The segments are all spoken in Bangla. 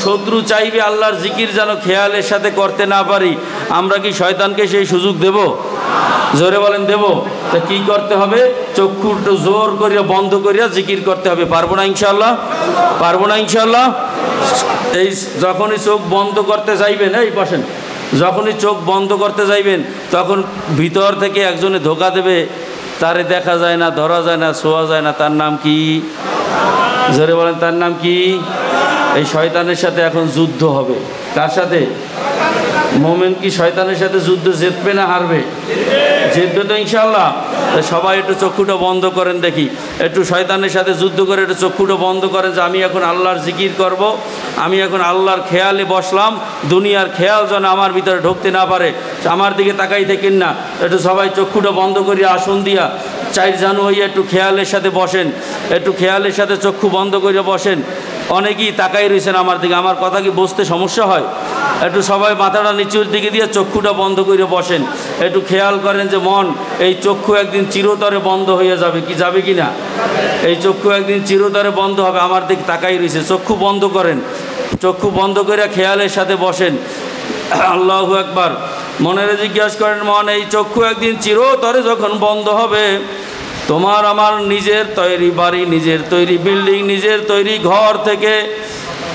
শত্রু চাইবে আল্লাহর জিকির যেন খেয়ালের সাথে করতে না পারি, আমরা কি শয়তানকে সেই সুযোগ দেব? জোরে বলেন দেব? তা কি করতে হবে? চক্ষু জোর করিয়া বন্ধ করিয়া জিকির করতে হবে। পারবো না ইনশাআল্লাহ? পারবো না ইনশাআল্লাহ? এই যখনই চোখ বন্ধ করতে চাইবেন, এই বসেন, যখনই চোখ বন্ধ করতে যাইবেন তখন ভিতর থেকে একজনে ধোকা দেবে, তারে দেখা যায় না, ধরা যায় না, ছোঁয়া যায় না। তার নাম কি? জোরে বলেন, তার নাম কি? এই শয়তানের সাথে এখন যুদ্ধ হবে। কার সাথে? মোমেন কি শয়তানের সাথে যুদ্ধ জিতবে না হারবে? জিতবে তো ইনশাআল্লাহ। সবাই একটু চক্ষুটা বন্ধ করেন দেখি, একটু শয়তানের সাথে যুদ্ধ করে একটু চক্ষুটা বন্ধ করেন যে আমি এখন আল্লাহর জিকির করব, আমি এখন আল্লাহর খেয়ালে বসলাম, দুনিয়ার খেয়াল যেন আমার ভিতরে ঢুকতে না পারে। আমার দিকে তাকাই থাকেন না, একটু সবাই চক্ষুটা বন্ধ করিয়া আসন দিয়া 4 জানুয়ারি একটু খেয়ালের সাথে বসেন, একটু খেয়ালের সাথে চক্ষু বন্ধ করিয়া বসেন। অনেকেই তাকাই রয়েছেন আমার দিকে, আমার কথা কি বুঝতে সমস্যা হয়? একটু সবাই মাথাটা নিচুর দিকে দিয়ে চক্ষুটা বন্ধ করে বসেন, একটু খেয়াল করেন যে মন, এই চক্ষু একদিন চিরতরে বন্ধ হয়ে যাবে, কি যাবে কি না? এই চক্ষু একদিন চিরতরে বন্ধ হবে। আমার দিকে তাকাই রয়েছে, চক্ষু বন্ধ করেন, চক্ষু বন্ধ করে খেয়ালের সাথে বসেন। আল্লাহু আকবার। মনের জিজ্ঞাসা করেন, মন এই চক্ষু একদিন চিরতরে যখন বন্ধ হবে, তোমার আমার নিজের তৈরি বাড়ি, নিজের তৈরি বিল্ডিং, নিজের তৈরি ঘর থেকে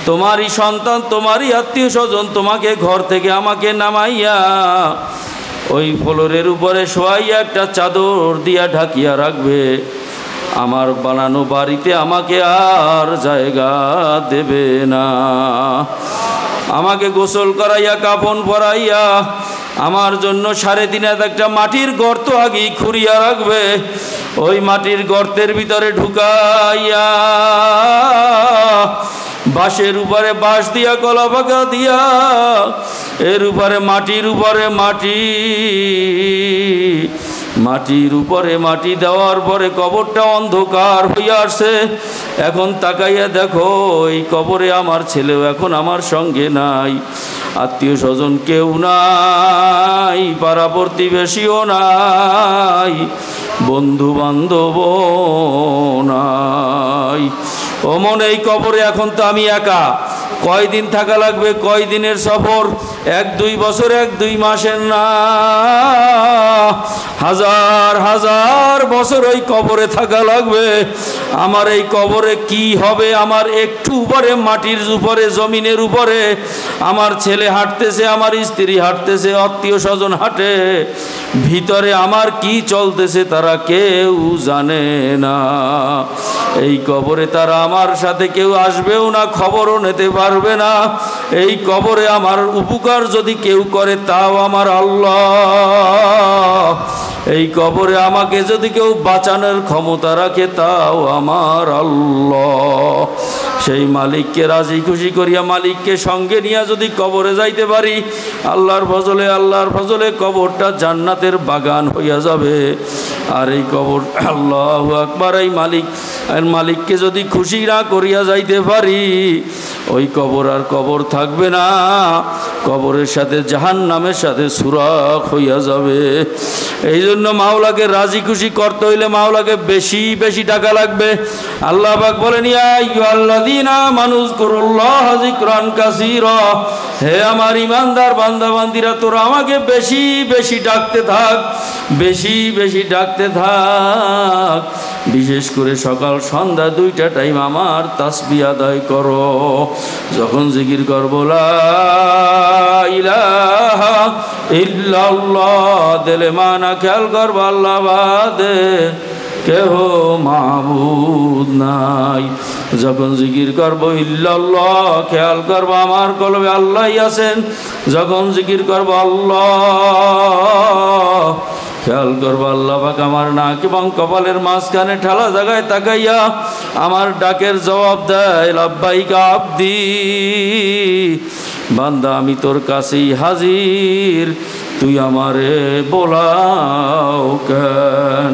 তোমারই সন্তান, তোমারই আত্মীয় স্বজন তোমাকে ঘর থেকে আমাকে নামাইয়া ওই ফ্লোরের উপরে শোয়াইয়া একটা চাদর দিয়া ঢাকিয়া রাখবে। আমার বানানো বাড়িতে আমাকে আর জায়গা দেবে না। আমাকে গোসল করাইয়া কাফন পরাইয়া আমার জন্য 3.5 হাত একটা মাটির গর্ত আগেই খুঁড়িয়া রাখবে। ওই মাটির গর্তের ভিতরে ঢুকাইয়া বাঁশের উপরে বাঁশ দিয়া, কলা পাকা দিয়া, এর উপরে মাটির উপরে মাটি, মাটির উপরে মাটি দেওয়ার পরে কবরটা অন্ধকার হইয়া আসছে। এখন তাকাইয়া দেখো, এই কবরে আমার ছেলেও এখন আমার সঙ্গে নাই, আত্মীয় স্বজন কেউ নাই, পাড়া প্রতিবেশীও নাই, বন্ধু বান্ধবও নাই। ও মন, এই কবরে এখন তো আমি একা। কয়দিন থাকা লাগবে? কয়দিনের সফর? 1-2 বছর, 1-2 মাসের না, হাজার হাজার বছর ওই কবরে থাকা লাগবে। আমার এই কবরে কি হবে? আমার একটু উপরে, মাটির উপরে, জমিনের উপরে আমার ছেলে হাঁটতেছে, আমার স্ত্রী হাঁটতেছে, আত্মীয় স্বজন হাঁটে, ভিতরে আমার কি চলতেছে তারা কেউ জানে না। এই কবরে তারা আমার সাথে কেউ আসবেও না, খবরও নিতে পারবে না। এই কবরে আমার উপকার যদি কেউ করে তাও আমার আল্লাহ। এই কবরে আমাকে যদি কেউ বাঁচানোর ক্ষমতা রাখে তাও আমার আল্লাহ। সেই মালিককে রাজি খুশি করিয়া, মালিককে সঙ্গে নিয়ে যদি কবরে যাইতে পারি, আল্লাহর ফজলে, আল্লাহর ফজলে কবরটা জান্নাতের বাগান হইয়া যাবে। আর এই কবর, আল্লাহু আকবার, এই মালিককে যদি খুশি না করিয়া যাইতে পারি, ওই কবর আর কবর থাকবে না, কবরের সাথে জাহান্নামের সাথে সুরাখ হইয়া যাবে। এই জন্য মাওলাকে রাজি খুশি করতে হইলে মাওলাকে বেশি বেশি টাকা লাগবে। আল্লাহ পাক বলেন, ইয়া আইয়ুহাল্লাযীনা আমানু যিকুরুল্লাহ যিকরান কাসীরা, হে আমার ইমানদার বান্দা বান্দিরা, তোরা আমাকে বেশি বেশি ডাকতে থাক, বেশি বেশি ডাকতে থাক। বিশেষ করে সকাল সন্ধ্যা 2টা টাইম আমার তাসবিহ আদায় করো। যখন জিকির করব লা ইলাহা ইল্লাল্লাহ, দিলে মানা খেয়াল করব আল্লাহ বাদে কেহ মাবুদ নাই। যখন জিকির করব ইল্লাল্লাহ, খেয়াল করব আমার কলবে আল্লাহই আছেন। যখন জিকির করব আল্লাহ, খেয়াল করবো আল্লাহ পাক আমার নাক এবং কপালের মাঝখানে ঠালা জায়গায় তাকাইয়া আমার ডাকের জবাব দেয়, লাব্বাইকা আব্দি, বান্দা আমি তোর কাছেই হাজির, তুই আমারে বোলাও কেন।